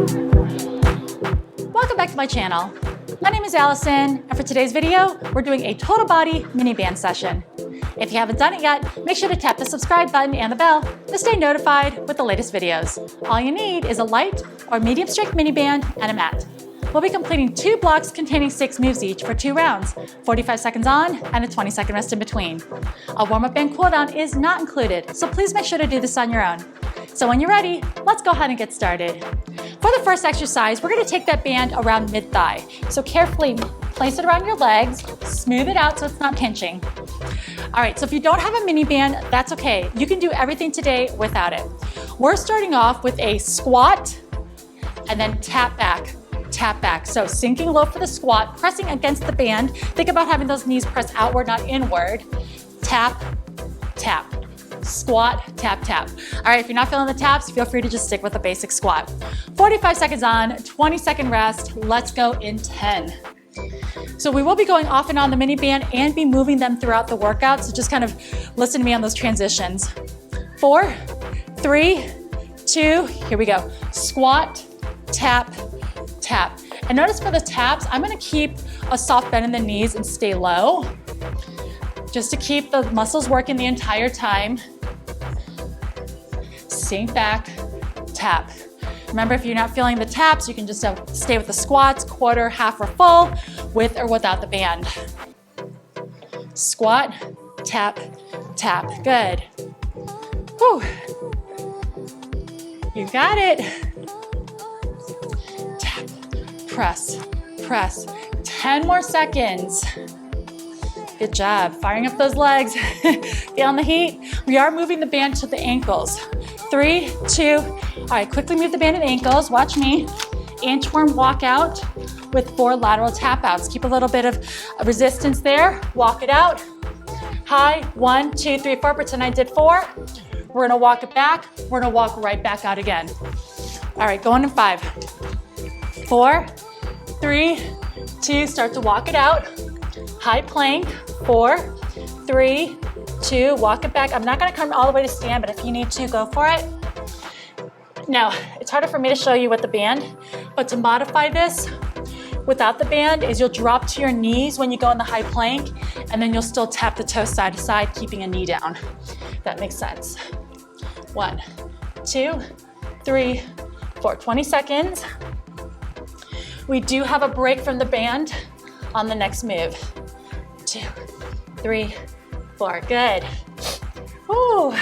Welcome back to my channel. My name is Allison, and for today's video, we're doing a total body mini band session. If you haven't done it yet, make sure to tap the subscribe button and the bell to stay notified with the latest videos. All you need is a light or medium strength mini band and a mat. We'll be completing 2 blocks containing 6 moves each for 2 rounds, 45 seconds on and a 20-second rest in between. A warm-up and cool down is not included, so please make sure to do this on your own. So when you're ready, let's go ahead and get started. For the first exercise, we're going to take that band around mid-thigh. So carefully place it around your legs, smooth it out so it's not pinching. All right, so if you don't have a mini band, that's okay. You can do everything today without it. We're starting off with a squat and then tap back. Tap back. So sinking low for the squat, pressing against the band. Think about having those knees press outward, not inward. Tap, tap. Squat, tap, tap. All right, if you're not feeling the taps, feel free to just stick with a basic squat. 45 seconds on, 20-second rest. Let's go in 10. So we will be going off and on the mini band and be moving them throughout the workout. So just kind of listen to me on those transitions. 4, 3, 2, here we go. Squat, tap, tap. And notice for the taps, I'm gonna keep a soft bend in the knees and stay low, just to keep the muscles working the entire time. Sink back, tap. Remember, if you're not feeling the taps, you can just stay with the squats, quarter, half, or full, with or without the band. Squat, tap, tap. Good. Whew. You got it. Tap, press, press. 10 more seconds. Good job. Firing up those legs. Feeling the heat? We are moving the band to the ankles. 3, 2, all right, quickly move the band to the ankles. Watch me. Inchworm walk out with 4 lateral tap outs. Keep a little bit of resistance there. Walk it out. High, 1, 2, 3, 4. Pretend I did 4. We're gonna walk it back. We're gonna walk right back out again. All right, going in 5, 4, 3, 2, start to walk it out. High plank, 4, 3, 2, walk it back. I'm not gonna come all the way to stand, but if you need to, go for it. Now, it's harder for me to show you with the band, but to modify this without the band is you'll drop to your knees when you go in the high plank, and then you'll still tap the toes side to side, keeping a knee down. That makes sense. 1, 2, 3, 4, 20 seconds. We do have a break from the band on the next move. 2, 3, 4, good. Woo.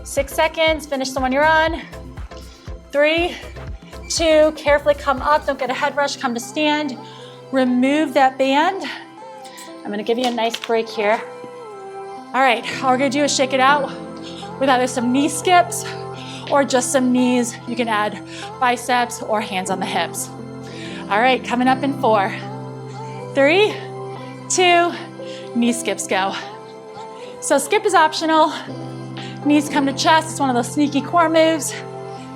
6 seconds, finish the one you're on. 3, 2, carefully come up, don't get a head rush, come to stand. Remove that band. I'm gonna give you a nice break here. All right, all we're gonna do is shake it out with either some knee skips or just some knees. You can add biceps or hands on the hips. All right, coming up in 4, 3, 2, knee skips go. So skip is optional. Knees come to chest. It's one of those sneaky core moves.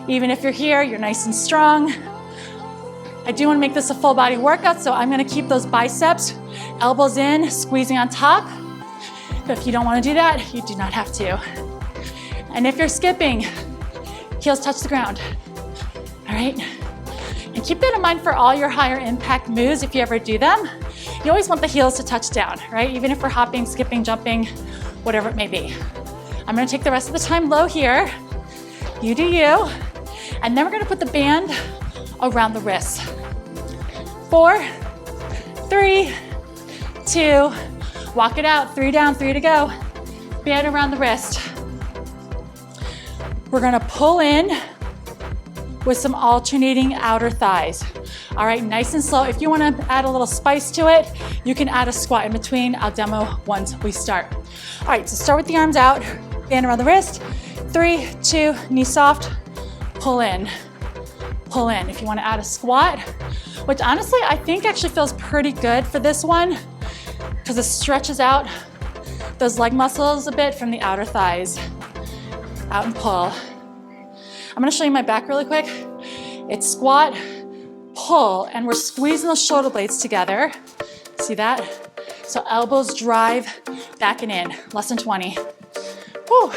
Even if you're here, you're nice and strong. I do want to make this a full body workout, so I'm going to keep those biceps, elbows in, squeezing on top. But if you don't want to do that, you do not have to. And if you're skipping, heels touch the ground. All right? And keep that in mind for all your higher impact moves if you ever do them. You always want the heels to touch down, right? Even if we're hopping, skipping, jumping, whatever it may be. I'm gonna take the rest of the time low here. You do you. And then we're gonna put the band around the wrists. 4, 3, 2, walk it out. 3 down, 3 to go. Band around the wrist. We're gonna pull in with some alternating outer thighs. All right, nice and slow. If you wanna add a little spice to it, you can add a squat in between. I'll demo once we start. All right, so start with the arms out, band around the wrist. 3, 2, knee soft, pull in, pull in. If you wanna add a squat, which honestly I think actually feels pretty good for this one because it stretches out those leg muscles a bit from the outer thighs. Out and pull. I'm gonna show you my back really quick. It's squat, pull, and we're squeezing those shoulder blades together. See that? So elbows drive back and in, less than 20. Woo.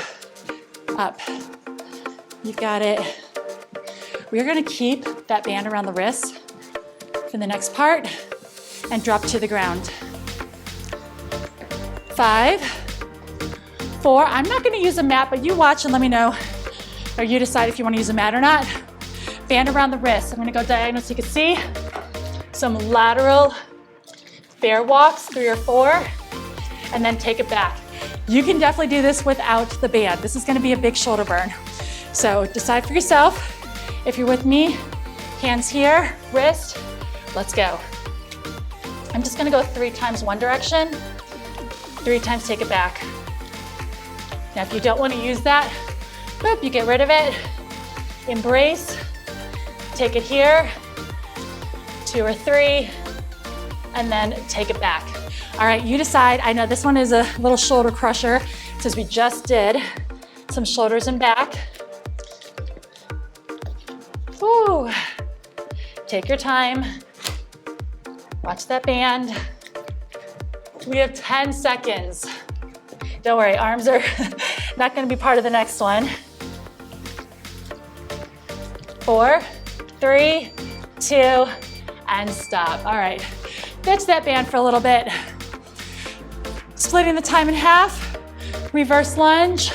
Up. You got it. We're gonna keep that band around the wrist for the next part and drop to the ground. 5, 4, I'm not gonna use a mat, but you watch and let me know, or you decide if you wanna use a mat or not. Band around the wrist. I'm gonna go diagonal so you can see. Some lateral bear walks, 3 or 4, and then take it back. You can definitely do this without the band. This is gonna be a big shoulder burn. So decide for yourself. If you're with me, hands here, wrist, let's go. I'm just gonna go 3 times one direction, 3 times take it back. Now if you don't wanna use that, boop, you get rid of it. Embrace, take it here, 2 or 3, and then take it back. All right, you decide. I know this one is a little shoulder crusher since we just did some shoulders and back. Woo. Take your time. Watch that band. We have 10 seconds. Don't worry, arms are not gonna be part of the next one. 4, 3, 2, and stop. All right, ditch that band for a little bit. Splitting the time in half, reverse lunge,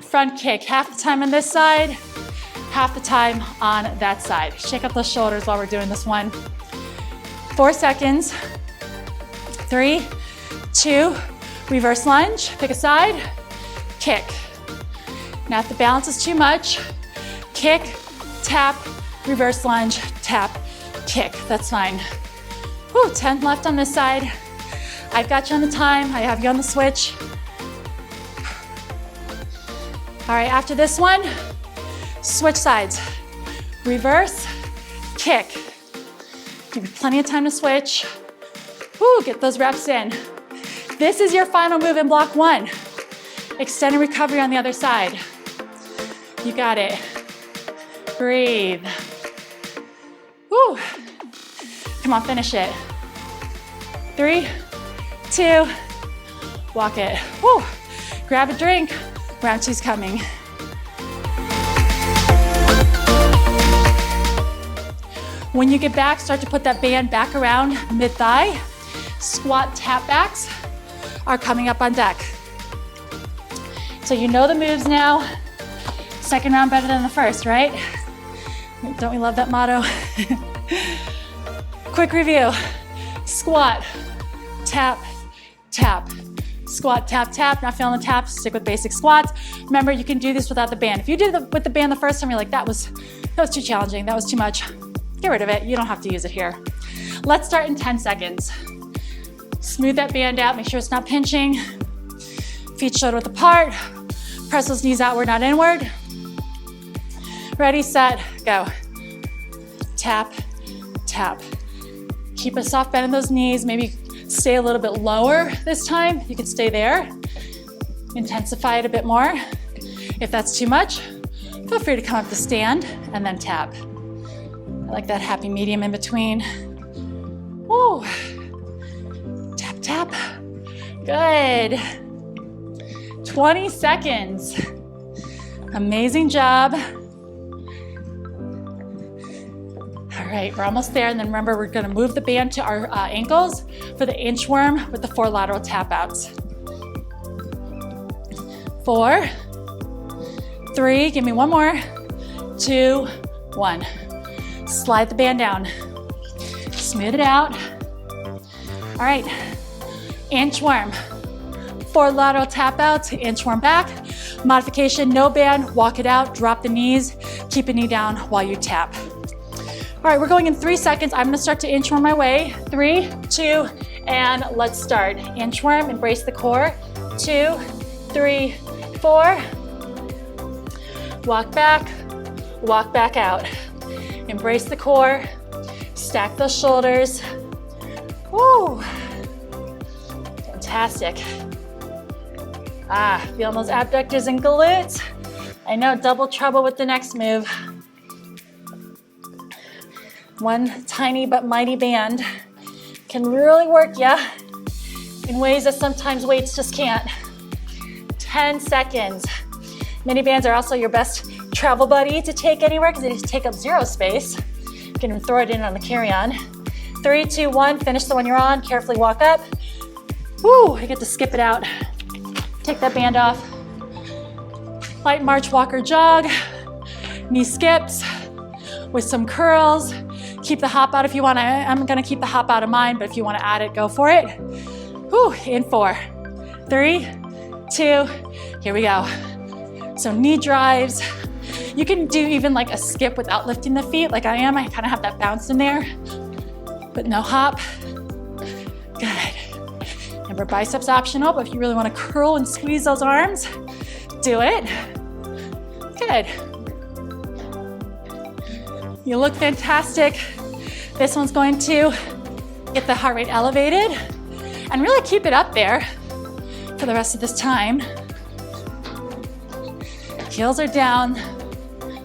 front kick. Half the time on this side, half the time on that side. Shake up those shoulders while we're doing this one. 4 seconds. 3, 2, reverse lunge, pick a side, kick. Now if the balance is too much, kick, tap, reverse lunge, tap, kick. That's fine. Whew, 10 left on this side. I've got you on the time. I have you on the switch. All right, after this one, switch sides. Reverse, kick. Give you plenty of time to switch. Woo, get those reps in. This is your final move in block 1. Extended recovery on the other side. You got it. Breathe. Woo. Come on, finish it. 3, 2, walk it. Woo. Grab a drink. Round 2's coming. When you get back, start to put that band back around mid-thigh. Squat tap backs are coming up on deck. So you know the moves now. Second round better than the first, right? Don't we love that motto? Quick review. Squat, tap, tap. Squat, tap, tap. Not feeling the tap, stick with basic squats. Remember, you can do this without the band. If you did it with the band the first time, you're like, that was too challenging, that was too much. Get rid of it, you don't have to use it here. Let's start in 10 seconds. Smooth that band out, make sure it's not pinching. Feet shoulder width apart. Press those knees outward, not inward. Ready, set, go. Tap, tap. Keep a soft bend in those knees, maybe stay a little bit lower this time. You can stay there. Intensify it a bit more. If that's too much, feel free to come up to stand and then tap. I like that happy medium in between. Woo. Tap, tap. Good. 20 seconds. Amazing job. All right, we're almost there. And then remember, we're gonna move the band to our ankles for the inchworm with the 4 lateral tap outs. 4, 3, give me one more. 2, 1. Slide the band down. Smooth it out. All right, inchworm. 4 lateral tap outs, inchworm back. Modification, no band, walk it out, drop the knees, keep a knee down while you tap. All right, we're going in 3 seconds. I'm gonna start to inchworm my way. 3, 2, and let's start. Inchworm, embrace the core. 2, 3, 4. Walk back out. Embrace the core, stack those shoulders. Woo, fantastic. Feeling those abductors and glutes. I know, double trouble with the next move. One tiny but mighty band can really work ya in ways that sometimes weights just can't. 10 seconds. Mini bands are also your best travel buddy to take anywhere because they take up zero space. You can even throw it in on the carry-on. 3, 2, 1, finish the one you're on, carefully walk up. Woo, I get to skip it out. Take that band off. Light march, walk or jog. Knee skips with some curls. Keep the hop out if you want. I'm gonna keep the hop out of mine, but if you wanna add it, go for it. Woo, in 4, 3, 2, here we go. So knee drives. You can do even like a skip without lifting the feet like I am. I kind of have that bounce in there, but no hop. Good. Remember, biceps optional, but if you really want to curl and squeeze those arms, do it. Good. You look fantastic. This one's going to get the heart rate elevated and really keep it up there for the rest of this time. Heels are down,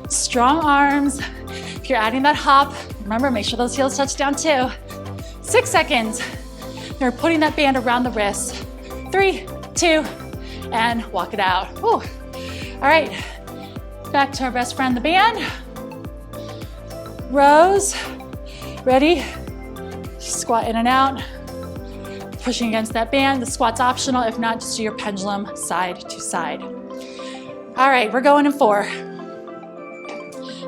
strong arms. If you're adding that hop, remember, make sure those heels touch down too. 6 seconds. You're putting that band around the wrist. 3, 2, and walk it out. Whew. All right, back to our best friend, the band. Rows, ready? Squat in and out. Pushing against that band. The squat's optional. If not, just do your pendulum side to side. All right, we're going in 4,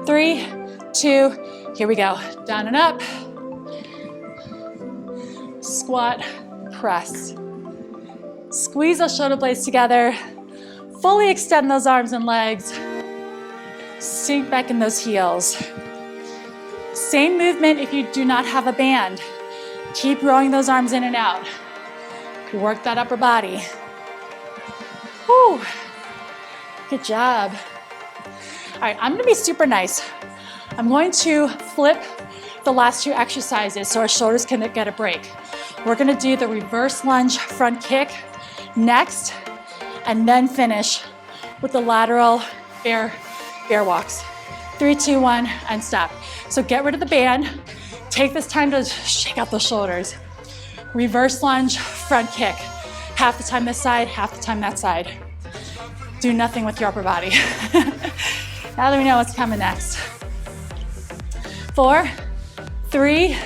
3, 2, here we go. Down and up. Squat, press. Squeeze those shoulder blades together. Fully extend those arms and legs. Sink back in those heels. Same movement if you do not have a band. Keep rolling those arms in and out. Work that upper body. Whew. Good job. All right, I'm gonna be super nice. I'm going to flip the last 2 exercises so our shoulders can get a break. We're gonna do the reverse lunge front kick next, and then finish with the lateral bear walks. 3, 2, 1, and stop. So get rid of the band. Take this time to shake out those shoulders. Reverse lunge, front kick. Half the time this side, half the time that side. Do nothing with your upper body. Now that we know what's coming next. 4, 3,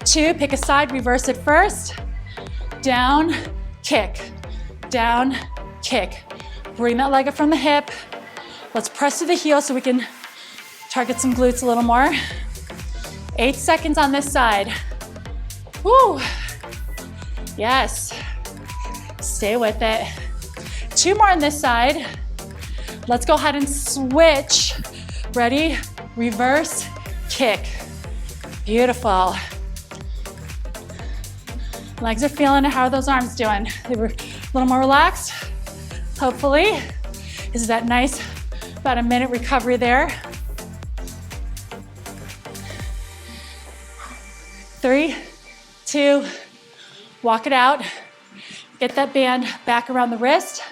2, pick a side, reverse it first. Down, kick, down, kick. Bring that leg up from the hip. Let's press to the heel so we can target some glutes a little more. 8 seconds on this side. Woo! Yes. Stay with it. 2 more on this side. Let's go ahead and switch. Ready? Reverse, kick. Beautiful. Legs are feeling it. How are those arms doing? They were a little more relaxed, hopefully. This is that nice, about a minute recovery there. 3, 2, walk it out. Get that band back around the wrist.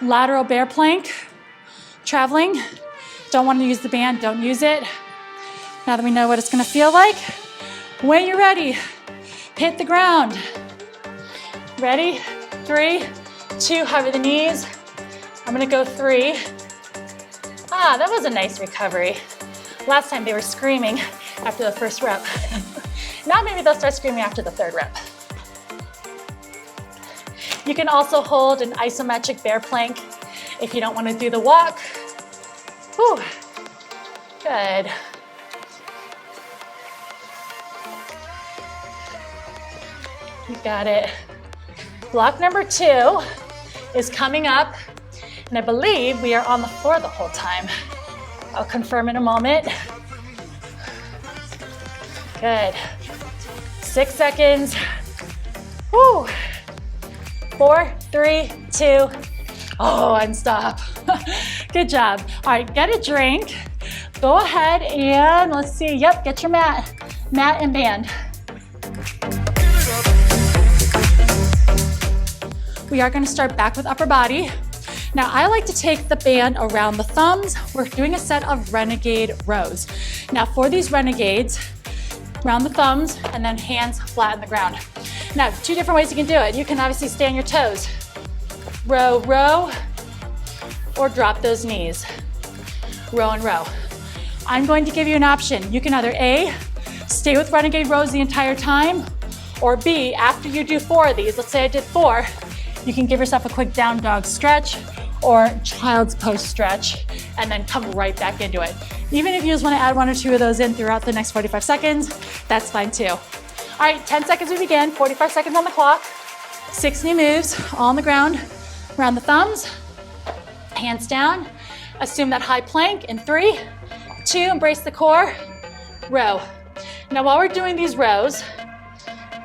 Lateral bear plank. Traveling. Don't want to use the band, don't use it. Now that we know what it's gonna feel like, when you're ready, hit the ground. Ready? 3, 2, hover the knees. I'm gonna go 3. Ah, that was a nice recovery. Last time they were screaming after the first rep. Now maybe they'll start screaming after the 3rd rep. You can also hold an isometric bear plank if you don't want to do the walk. Whew. Good. You got it. Block number 2 is coming up, and I believe we are on the floor the whole time. I'll confirm in a moment. Good. 6 seconds. Woo. 4, 3, 2. Oh, and stop. Good job. All right, get a drink. Go ahead and let's see. Yep, get your mat and band. We are going to start back with upper body. Now, I like to take the band around the thumbs. We're doing a set of renegade rows. Now, for these renegades, around the thumbs and then hands flat on the ground. Now, 2 different ways you can do it. You can obviously stay on your toes. Row, row, or drop those knees. row and row. I'm going to give you an option. You can either A, stay with renegade rows the entire time, or B, after you do 4 of these, let's say I did 4, you can give yourself a quick down dog stretch or child's pose stretch, and then come right back into it. Even if you just want to add 1 or 2 of those in throughout the next 45 seconds, that's fine too. All right, 10 seconds we begin, 45 seconds on the clock, 6 new moves, all on the ground, around the thumbs, hands down, assume that high plank in 3, 2, embrace the core, row. Now while we're doing these rows,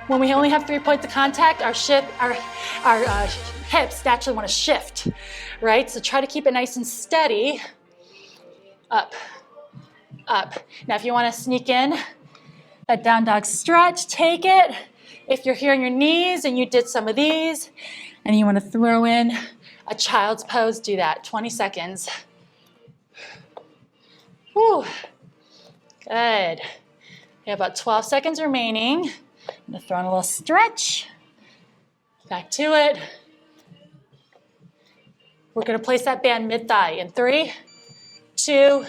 when we only have 3 points of contact, our hips naturally want to shift, right? So try to keep it nice and steady. Up, up. Now if you want to sneak in that down dog stretch, take it. If you're here on your knees and you did some of these and you want to throw in a child's pose, do that. 20 seconds. Whew. Good. We have about 12 seconds remaining. I'm going to throw in a little stretch. Back to it. We're going to place that band mid-thigh in 3, 2,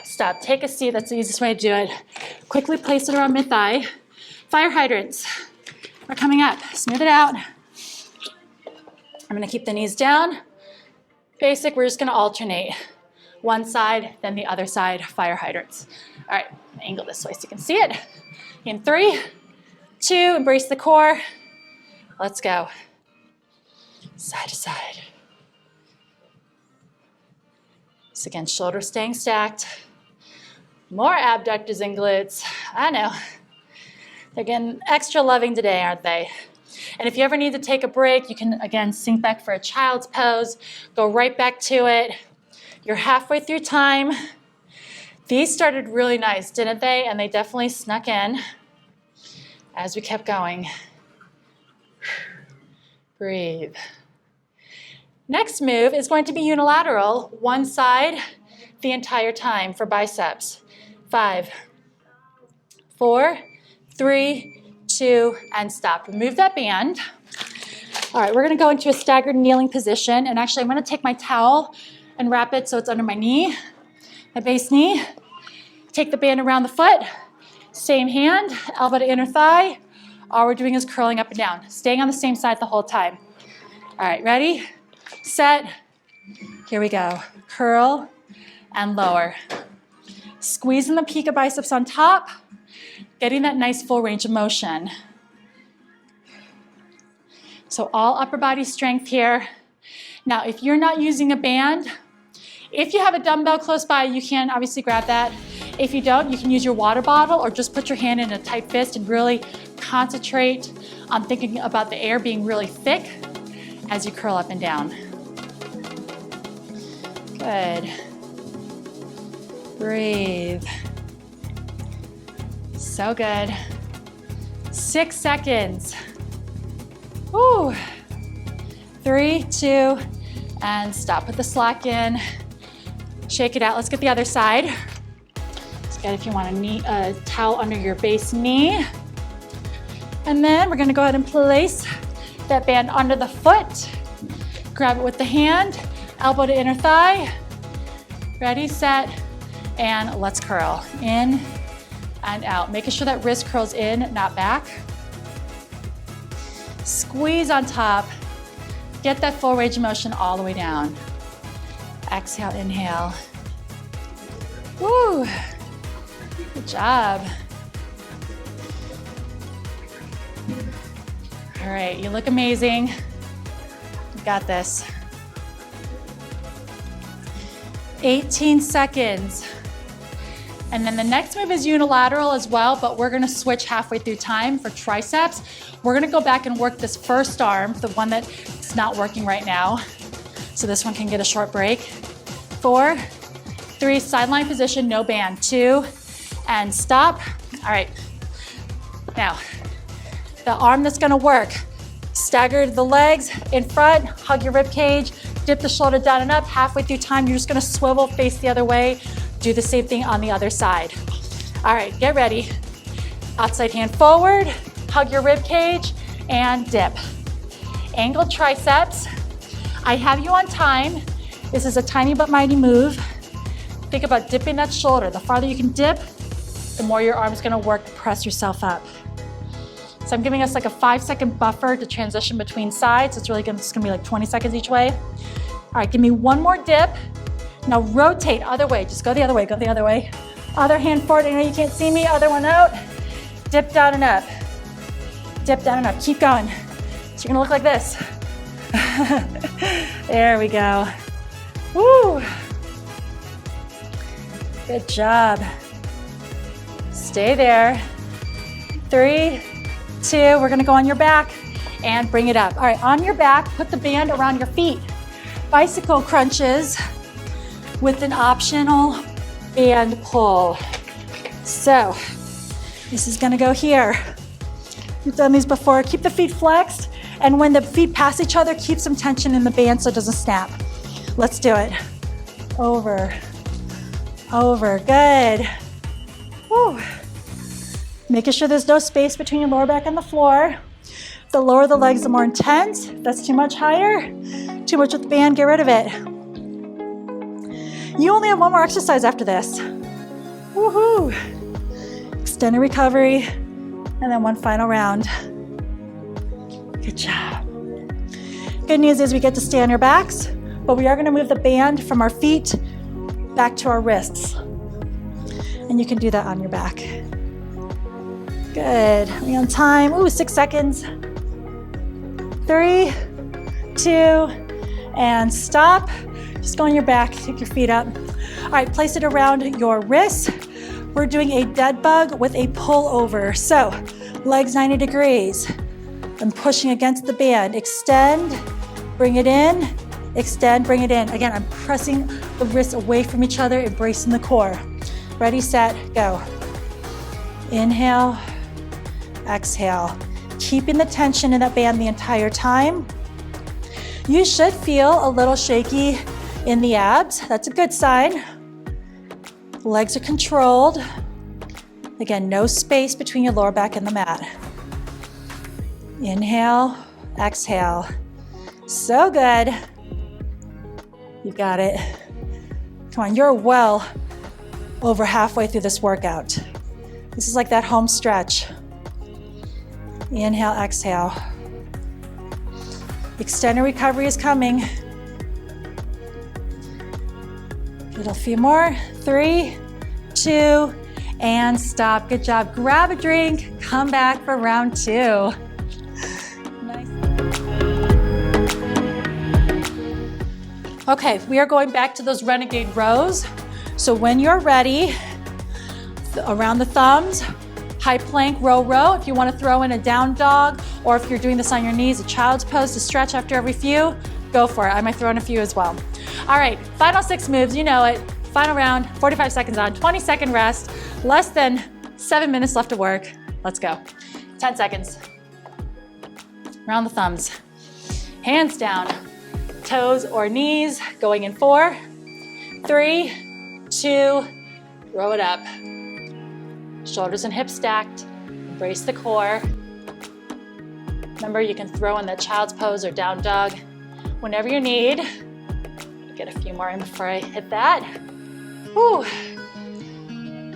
stop. Take a seat. That's the easiest way to do it. Quickly place it around mid-thigh. Fire hydrants are coming up. Smooth it out. I'm going to keep the knees down. Basic, we're just going to alternate. One side, then the other side, fire hydrants. All right, angle this way so you can see it. In 3, 2, embrace the core. Let's go. Side to side. So again, shoulders staying stacked. More abductors and glutes. I know. They're getting extra loving today, aren't they? And if you ever need to take a break, you can, again, sink back for a child's pose. Go right back to it. You're halfway through time. These started really nice, didn't they? And they definitely snuck in as we kept going. Breathe. Next move is going to be unilateral, one side the entire time for biceps. 5, 4, 3, 2, and stop. Remove that band. All right, we're gonna go into a staggered kneeling position, and actually I'm gonna take my towel and wrap it so it's under my knee, my base knee. Take the band around the foot, same hand, elbow to inner thigh. All we're doing is curling up and down, staying on the same side the whole time. All right, ready, set, here we go. Curl and lower. Squeezing the pica biceps on top, getting that nice full range of motion. So all upper body strength here. Now, if you're not using a band, if you have a dumbbell close by, you can obviously grab that. If you don't, you can use your water bottle or just put your hand in a tight fist and really concentrate on thinking about the air being really thick as you curl up and down. Good. Breathe. So good. 6 seconds. Woo. 3, 2, and stop. Put the slack in. Shake it out. Let's get the other side. It's good if you want a towel under your base knee. And then we're going to go ahead and place that band under the foot. Grab it with the hand, elbow to inner thigh. Ready, set, and let's curl. In and out. Making sure that wrist curls in, not back. Squeeze on top. Get that full range of motion all the way down. Exhale, inhale. Woo! Good job. All right, you look amazing. You got this. 18 seconds. And then the next move is unilateral as well, but we're gonna switch halfway through time for triceps. We're gonna go back and work this first arm, the one that's not working right now. So this one can get a short break. 4, 3, sideline position, no band. 2, and stop. All right. Now, the arm that's gonna work, stagger the legs in front, hug your rib cage, dip the shoulder down and up. Halfway through time, you're just gonna swivel, face the other way. Do the same thing on the other side. All right, get ready. Outside hand forward, hug your rib cage, and dip. Angled triceps. I have you on time. This is a tiny but mighty move. think about dipping that shoulder. The farther you can dip, the more your arm's gonna work to press yourself up. So I'm giving us like a 5-second buffer to transition between sides. It's really just gonna be like 20 seconds each way. All right, give me one more dip. Now rotate other way. Just go the other way, go the other way. Other hand forward. I know you can't see me. Other one out. Dip down and up. Dip down and up. Keep going. So you're gonna look like this. There we go. Woo! Good job. Stay there. 3, 2, we're gonna go on your back and bring it up. All right, on your back, put the band around your feet. Bicycle crunches with an optional band pull. So, this is gonna go here. We've done these before. Keep the feet flexed, and when the feet pass each other, keep some tension in the band so it doesn't snap. Let's do it. Over, over, good. Woo. Making sure there's no space between your lower back and the floor. The lower the legs, the more intense. If that's too much higher, too much with the band, get rid of it. You only have one more exercise after this. Woohoo! Extended recovery, and then one final round. Good job. Good news is we get to stay on your backs, but we are gonna move the band from our feet back to our wrists. And you can do that on your back. Good, are we on time? Ooh, 6 seconds. 3, 2, and stop. Just go on your back, take your feet up. All right, place it around your wrists. We're doing a dead bug with a pull over. So, legs 90 degrees. I'm pushing against the band. Extend, bring it in, extend, bring it in. Again, I'm pressing the wrists away from each other, embracing the core. Ready, set, go. Inhale, exhale. Keeping the tension in that band the entire time. You should feel a little shaky in the abs. That's a good sign. Legs are controlled. Again, no space between your lower back and the mat. Inhale, exhale. So good. You got it. Come on, you're well over halfway through this workout. This is like that home stretch. Inhale, exhale. Extended recovery is coming. A few more. 3, 2, and stop. Good job. Grab a drink. Come back for round 2. Nice. Okay, we are going back to those renegade rows. So when you're ready, around the thumbs, high plank, row, row. If you want to throw in a down dog, or if you're doing this on your knees, a child's pose to stretch after every few, go for it. I might throw in a few as well. All right, final 6 moves, you know it. Final round, 45 seconds on, 20-second rest, less than 7 minutes left to work. Let's go. 10 seconds. Round the thumbs. Hands down, toes or knees, going in 4, 3, 2, row it up. Shoulders and hips stacked, embrace the core. Remember, you can throw in that child's pose or down dog whenever you need. Get a few more in before I hit that. Whew.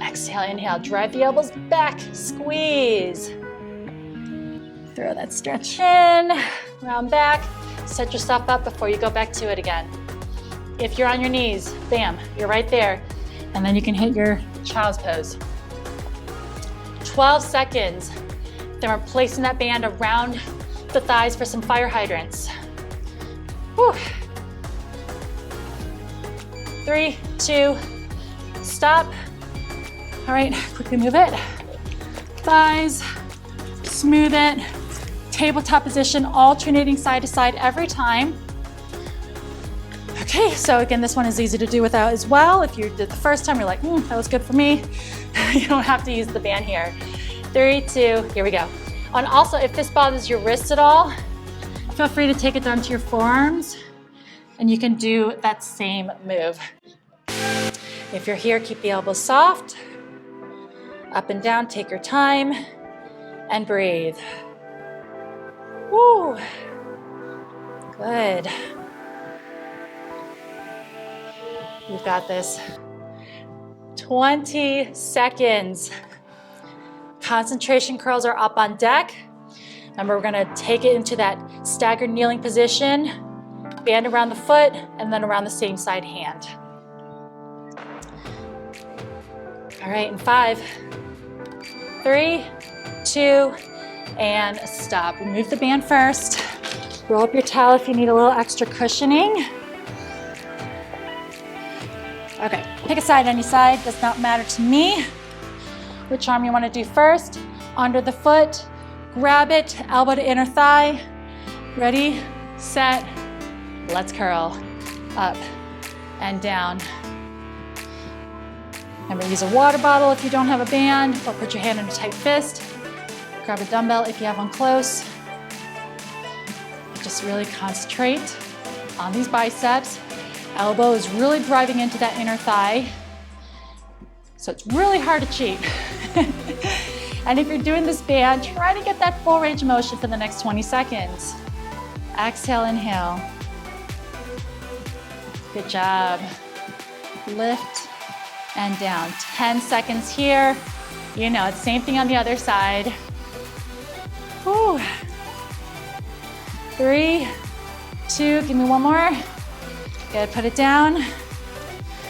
Exhale, inhale, drive the elbows back, squeeze. Throw that stretch in, round back, set yourself up before you go back to it again. If you're on your knees, bam, you're right there. And then you can hit your child's pose. 12 seconds. Then we're placing that band around the thighs for some fire hydrants. Whew. 3, 2, stop. All right, quickly move it. Thighs, smooth it. Tabletop position, alternating side to side every time. Okay, so again, this one is easy to do without as well. If you did the first time, you're like, that was good for me. You don't have to use the band here. 3, 2, here we go. And also, if this bothers your wrists at all, feel free to take it down to your forearms, and you can do that same move. If you're here, keep the elbows soft. Up and down, take your time, and breathe. Woo. Good. You've got this. 20 seconds. Concentration curls are up on deck. Remember, we're gonna take it into that staggered kneeling position, band around the foot, and then around the same side hand. All right, in 5, 3, 2, and stop. Remove the band first. Roll up your towel if you need a little extra cushioning. Okay, pick a side, any side, does not matter to me. Which arm you wanna do first. Under the foot, grab it, elbow to inner thigh. Ready, set, let's curl. Up and down. Remember, use a water bottle if you don't have a band, or put your hand in a tight fist. Grab a dumbbell if you have one close. Just really concentrate on these biceps. Elbow is really driving into that inner thigh. So it's really hard to cheat. And if you're doing this band, try to get that full range of motion for the next 20 seconds. Exhale, inhale. Good job. Lift and down. 10 seconds here. You know, it's same thing on the other side. Whew. 3, 2, give me one more. Good, put it down.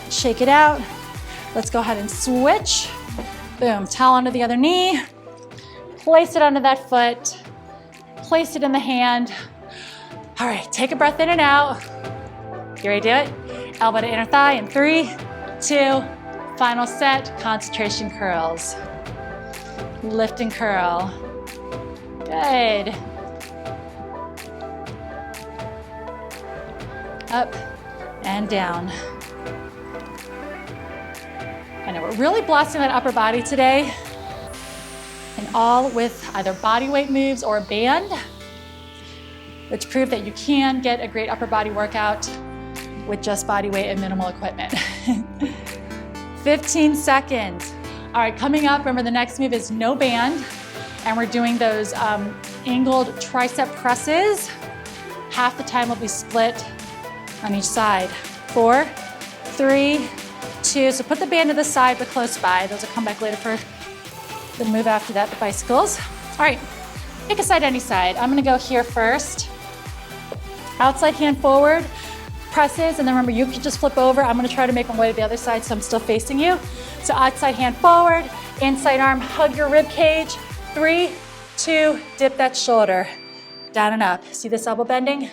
Shake it out. Let's go ahead and switch. Boom, towel under the other knee. Place it under that foot. Place it in the hand. All right, take a breath in and out. You ready to do it? Elbow to inner thigh in 3, 2, final set, concentration curls. Lift and curl. Good. Up and down. I know we're really blasting that upper body today, and all with either body weight moves or a band, which prove that you can get a great upper body workout with just body weight and minimal equipment. 15 seconds. All right, coming up, remember the next move is no band, and we're doing those angled tricep presses. Half the time will be split on each side. 4, 3, 2, so put the band to the side but close by. Those will come back later for the move after that, the bicycles. All right, pick a side, any side. I'm gonna go here first. Outside hand forward, presses, and then remember you can just flip over. I'm gonna try to make my way to the other side so I'm still facing you. So outside hand forward, inside arm, hug your rib cage. 3, 2, dip that shoulder. Down and up. See this elbow bending?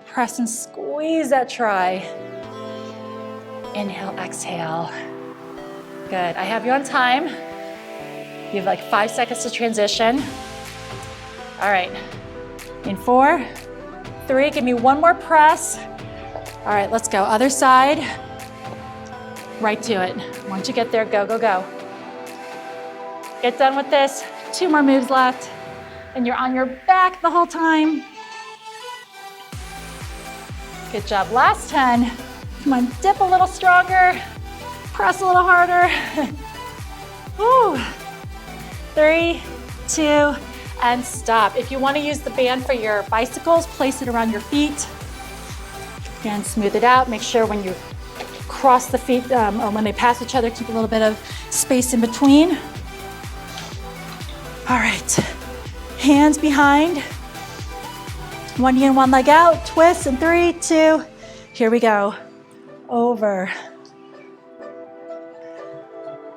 Press and squeeze that tri. Inhale, exhale. Good, I have you on time. You have like 5 seconds to transition. All right, in 4, 3, give me one more press. All right, let's go, other side. Right to it. Once you get there, go, go, go. Get done with this, 2 more moves left, and you're on your back the whole time. Good job, last 10. Come on, dip a little stronger, press a little harder. Woo. 3, 2, and stop. If you want to use the band for your bicycles, place it around your feet. Again, smooth it out. Make sure when you cross the feet, or when they pass each other, keep a little bit of space in between. All right, hands behind. One in, one leg out, twist, and 3, 2, here we go. Over.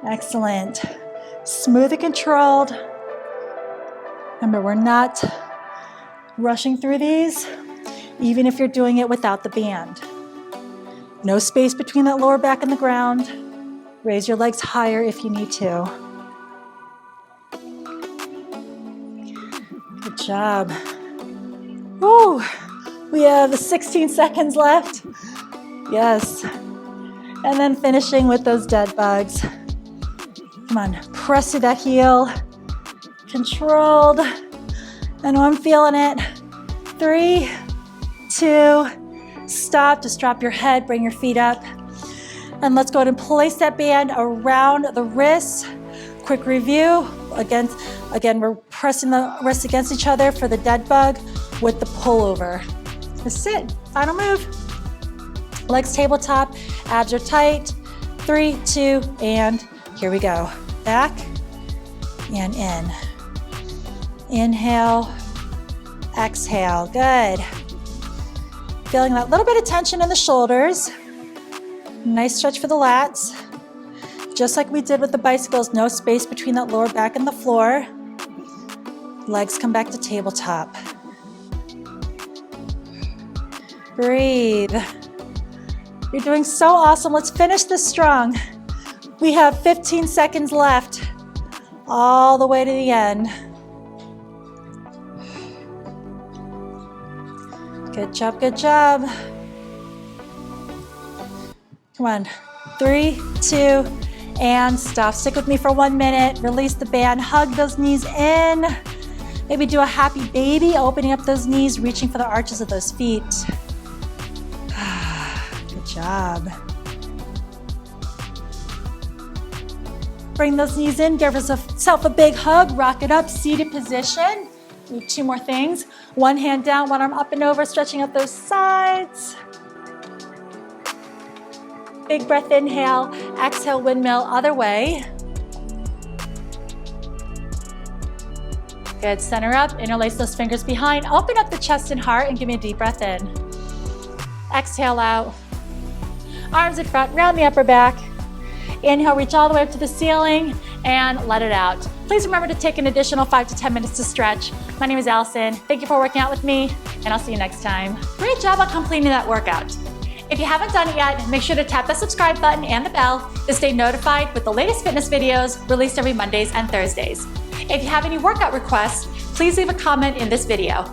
Excellent. Smooth and controlled. Remember, we're not rushing through these, even if you're doing it without the band. No space between that lower back and the ground. Raise your legs higher if you need to. Good job. Woo! We have 16 seconds left. Yes. And then finishing with those dead bugs. Come on, press to that heel. Controlled. I know I'm feeling it. 3, 2, stop. Just drop your head, bring your feet up. And let's go ahead and place that band around the wrists. Quick review. Again, we're pressing the wrists against each other for the dead bug with the pullover. That's it. Final move. Legs tabletop, abs are tight. 3, 2, and here we go. Back and in. Inhale, exhale, good. Feeling that little bit of tension in the shoulders. Nice stretch for the lats. Just like we did with the bicycles, no space between that lower back and the floor. Legs come back to tabletop. Breathe. You're doing so awesome. Let's finish this strong. We have 15 seconds left, all the way to the end. Good job, good job. Come on, 3, 2, and stop. Stick with me for 1 minute. Release the band, hug those knees in. Maybe do a happy baby, opening up those knees, reaching for the arches of those feet. Good job. Bring those knees in, give yourself a big hug, rock it up, seated position. Do 2 more things. One hand down, one arm up and over, stretching out those sides. Big breath, inhale, exhale, windmill, other way. Good, center up, interlace those fingers behind, open up the chest and heart and give me a deep breath in. Exhale out. Arms in front, round the upper back. Inhale, reach all the way up to the ceiling and let it out. Please remember to take an additional 5 to 10 minutes to stretch. My name is Allison. Thank you for working out with me, and I'll see you next time. Great job on completing that workout. If you haven't done it yet, make sure to tap the subscribe button and the bell to stay notified with the latest fitness videos released every Mondays and Thursdays. If you have any workout requests, please leave a comment in this video.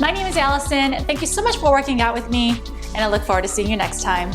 My name is Allison. Thank you so much for working out with me, and I look forward to seeing you next time.